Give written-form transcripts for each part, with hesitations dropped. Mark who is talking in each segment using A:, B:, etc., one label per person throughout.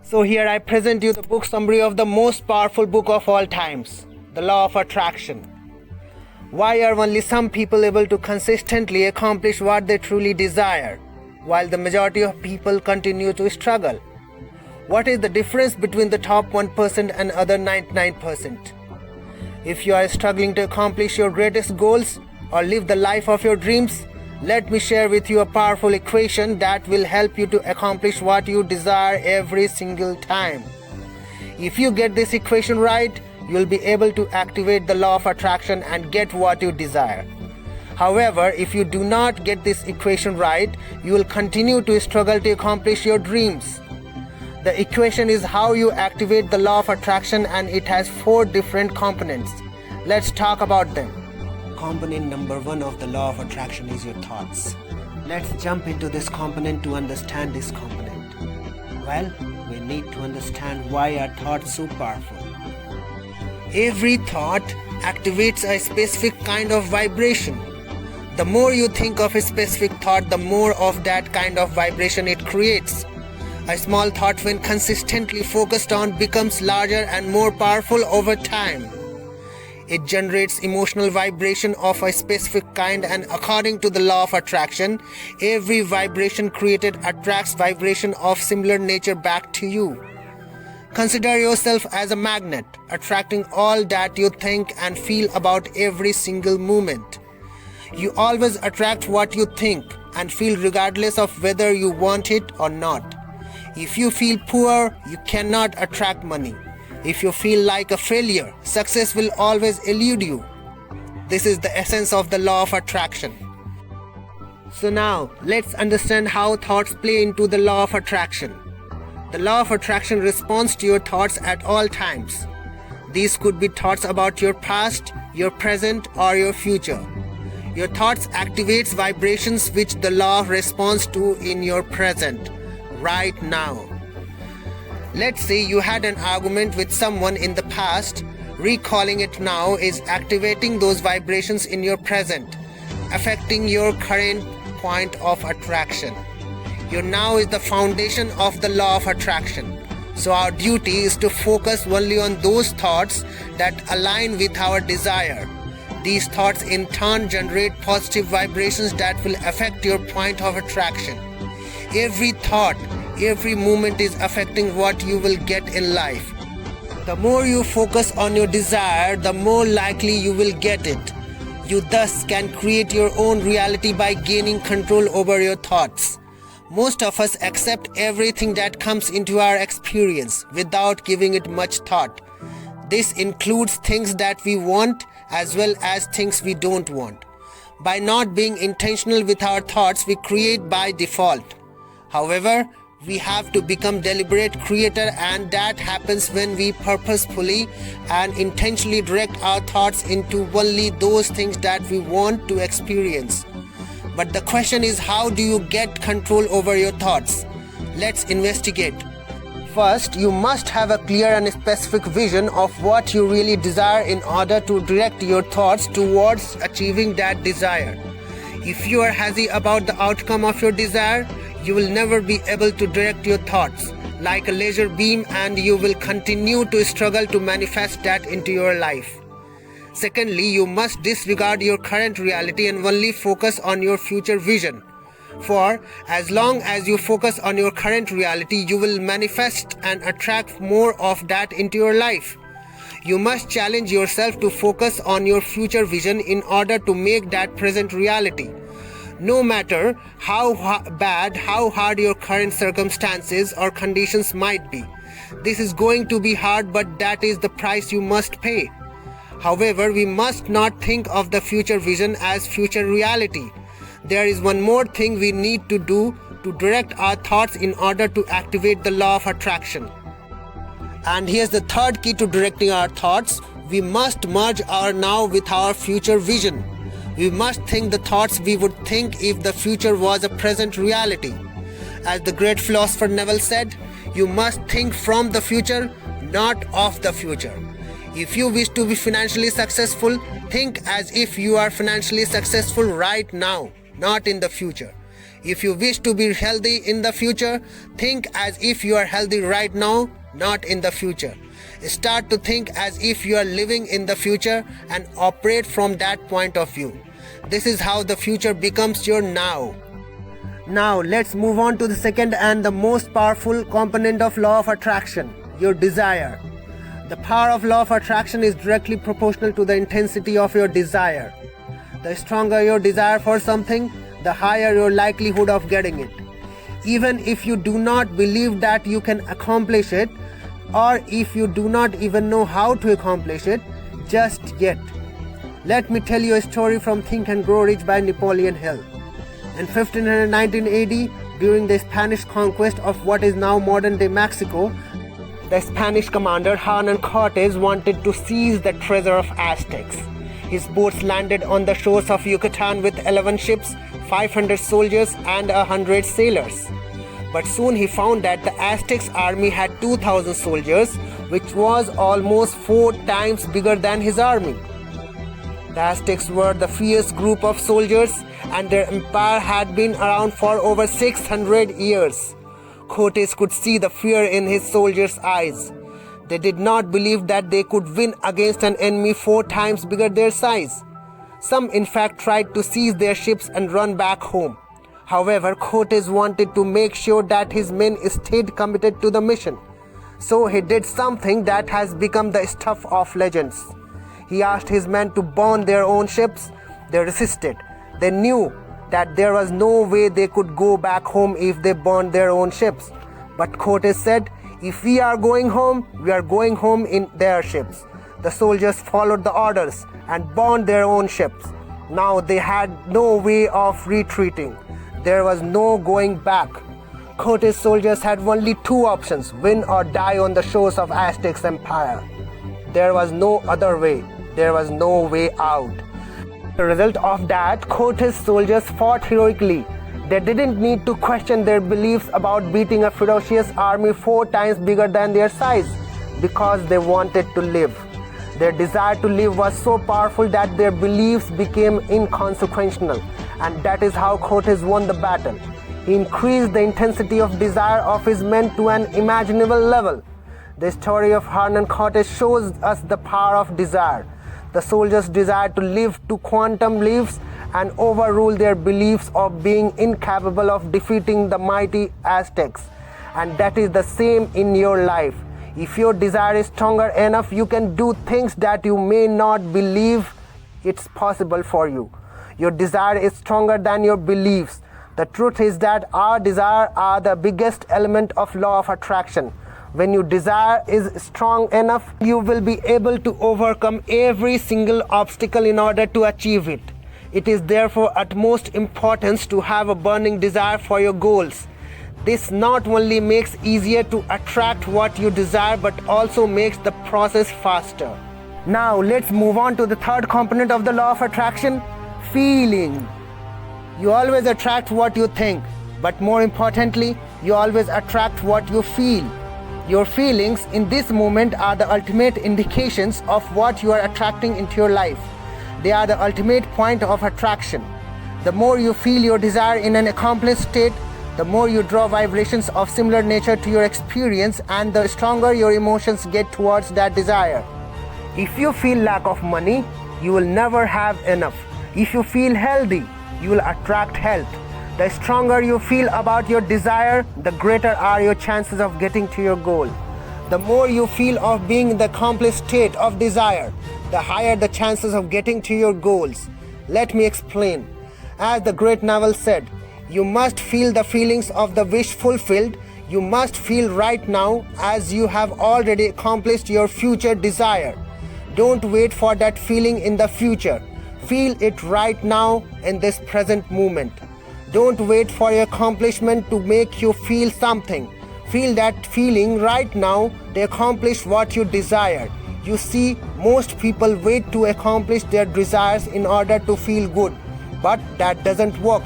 A: So here I present you the book summary of the most powerful book of all times, The Law of Attraction. Why are only some people able to consistently accomplish what they truly desire, while the majority of people continue to struggle? What is the difference between the top 1% and other 99%? If you are struggling to accomplish your greatest goals or live the life of your dreams, let me share with you a powerful equation that will help you to accomplish what you desire every single time. If you get this equation right, you'll be able to activate the law of attraction and get what you desire. However, if you do not get this equation right, you will continue to struggle to accomplish your dreams. The equation is how you activate the law of attraction, and it has 4 different components. Let's talk about them. Component number 1 of the law of attraction is your thoughts. Let's jump into this component to understand this component. Well, we need to understand why are thoughts so powerful. Every thought activates a specific kind of vibration. The more you think of a specific thought, the more of that kind of vibration it creates. A small thought, when consistently focused on, becomes larger and more powerful over time. It generates emotional vibration of a specific kind, and according to the law of attraction, every vibration created attracts vibration of similar nature back to you. Consider yourself as a magnet, attracting all that you think and feel about every single moment. You always attract what you think and feel regardless of whether you want it or not. If you feel poor, you cannot attract money. If you feel like a failure, success will always elude you. This is the essence of the law of attraction. So now, let's understand how thoughts play into the law of attraction. The law of attraction responds to your thoughts at all times. These could be thoughts about your past, your present, or your future. Your thoughts activates vibrations which the law responds to in your present, right now. Let's say you had an argument with someone in the past. Recalling it now is activating those vibrations in your present, affecting your current point of attraction. Your now is the foundation of the law of attraction. So our duty is to focus only on those thoughts that align with our desire. These thoughts in turn generate positive vibrations that will affect your point of attraction. Every thought, every moment is affecting what you will get in life. The more you focus on your desire, the more likely you will get it. You thus can create your own reality by gaining control over your thoughts. Most of us accept everything that comes into our experience without giving it much thought. This includes things that we want as well as things we don't want. By not being intentional with our thoughts, we create by default. However, we have to become deliberate creator, and that happens when we purposefully and intentionally direct our thoughts into only those things that we want to experience. But the question is, how do you get control over your thoughts? Let's investigate. First, you must have a clear and specific vision of what you really desire in order to direct your thoughts towards achieving that desire. If you are hazy about the outcome of your desire, you will never be able to direct your thoughts like a laser beam, and you will continue to struggle to manifest that into your life. Secondly, you must disregard your current reality and only focus on your future vision. For as long as you focus on your current reality, you will manifest and attract more of that into your life. You must challenge yourself to focus on your future vision in order to make that present reality. No matter how bad, how hard your current circumstances or conditions might be. This is going to be hard, but that is the price you must pay. However, we must not think of the future vision as future reality. There is one more thing we need to do to direct our thoughts in order to activate the law of attraction. And here's the third key to directing our thoughts. We must merge our now with our future vision. We must think the thoughts we would think if the future was a present reality. As the great philosopher Neville said, you must think from the future, not of the future. If you wish to be financially successful, think as if you are financially successful right now, not in the future. If you wish to be healthy in the future, think as if you are healthy right now, not in the future. Start to think as if you are living in the future and operate from that point of view. This is how the future becomes your now. Now let's move on to the second and the most powerful component of law of attraction, your desire. The power of law of attraction is directly proportional to the intensity of your desire. The stronger your desire for something, the higher your likelihood of getting it. Even if you do not believe that you can accomplish it, or if you do not even know how to accomplish it just yet. Let me tell you a story from Think and Grow Rich by Napoleon Hill. In 1519 AD, during the Spanish conquest of what is now modern-day Mexico, the Spanish commander Hernan Cortes wanted to seize the treasure of Aztecs. His boats landed on the shores of Yucatan with 11 ships, 500 soldiers and 100 sailors. But soon he found that the Aztecs army had 2,000 soldiers, which was almost 4 times bigger than his army. The Aztecs were the fierce group of soldiers, and their empire had been around for over 600 years. Cortes could see the fear in his soldiers' eyes. They did not believe that they could win against an enemy 4 times bigger their size. Some in fact tried to seize their ships and run back home. However, Cortes wanted to make sure that his men stayed committed to the mission. So he did something that has become the stuff of legends. He asked his men to burn their own ships. They resisted. They knew that there was no way they could go back home if they burned their own ships. But Cortes said, "If we are going home, we are going home in their ships." The soldiers followed the orders and burned their own ships. Now they had no way of retreating. There was no going back. Cortes' soldiers had only 2 options: win or die on the shores of Aztec's empire. There was no other way. There was no way out. The result of that, Cortes' soldiers fought heroically. They didn't need to question their beliefs about beating a ferocious army 4 times bigger than their size, because they wanted to live. Their desire to live was so powerful that their beliefs became inconsequential, and that is how Cortes won the battle. He increased the intensity of desire of his men to an imaginable level. The story of Hernan Cortes shows us the power of desire. The soldiers desired to live to quantum leaps and overrule their beliefs of being incapable of defeating the mighty Aztecs. And that is the same in your life. If your desire is stronger enough, you can do things that you may not believe it's possible for you. Your desire is stronger than your beliefs. The truth is that our desire are the biggest element of law of attraction. When your desire is strong enough, you will be able to overcome every single obstacle in order to achieve it. It is therefore utmost importance to have a burning desire for your goals. This not only makes easier to attract what you desire, but also makes the process faster. Now let's move on to the third component of the law of attraction, feeling. You always attract what you think, but more importantly, you always attract what you feel. Your feelings in this moment are the ultimate indications of what you are attracting into your life. They are the ultimate point of attraction. The more you feel your desire in an accomplished state, the more you draw vibrations of similar nature to your experience, and the stronger your emotions get towards that desire. If you feel lack of money, you will never have enough. If you feel healthy, you will attract health. The stronger you feel about your desire, the greater are your chances of getting to your goal. The more you feel of being in the accomplished state of desire, the higher the chances of getting to your goals. Let me explain. As the great Naval said, you must feel the feelings of the wish fulfilled. You must feel right now as you have already accomplished your future desire. Don't wait for that feeling in the future. Feel it right now in this present moment. Don't wait for your accomplishment to make you feel something. Feel that feeling right now to accomplish what you desire. You see, most people wait to accomplish their desires in order to feel good, but that doesn't work.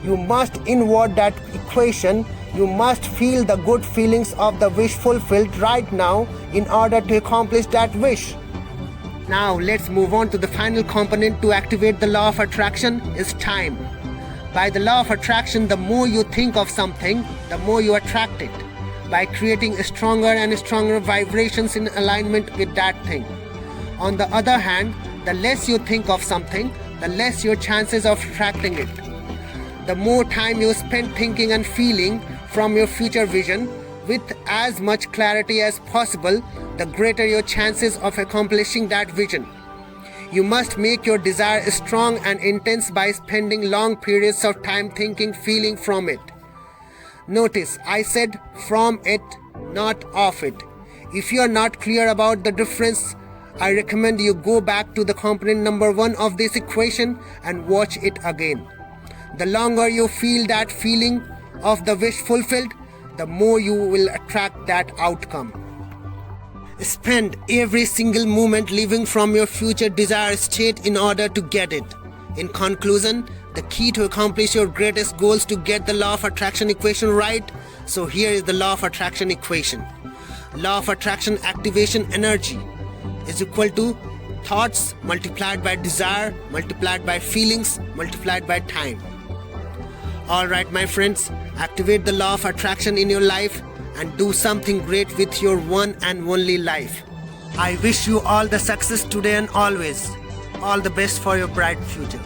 A: You must invert that equation. You must feel the good feelings of the wish fulfilled right now in order to accomplish that wish. Now let's move on to the final component to activate the law of attraction is time. By the law of attraction, the more you think of something, the more you attract it, by creating stronger and stronger vibrations in alignment with that thing. On the other hand, the less you think of something, the less your chances of attracting it. The more time you spend thinking and feeling from your future vision with as much clarity as possible, the greater your chances of accomplishing that vision. You must make your desire strong and intense by spending long periods of time thinking, feeling from it. Notice, I said from it, not of it. If you are not clear about the difference, I recommend you go back to the component number 1 of this equation and watch it again. The longer you feel that feeling of the wish fulfilled, the more you will attract that outcome. Spend every single moment living from your future desired state in order to get it. In conclusion, the key to accomplish your greatest goals to get the law of attraction equation right. So here is the law of attraction equation. Law of attraction activation energy is equal to thoughts multiplied by desire multiplied by feelings multiplied by time. Alright my friends, activate the law of attraction in your life and do something great with your one and only life. I wish you all the success today and always. All the best for your bright future.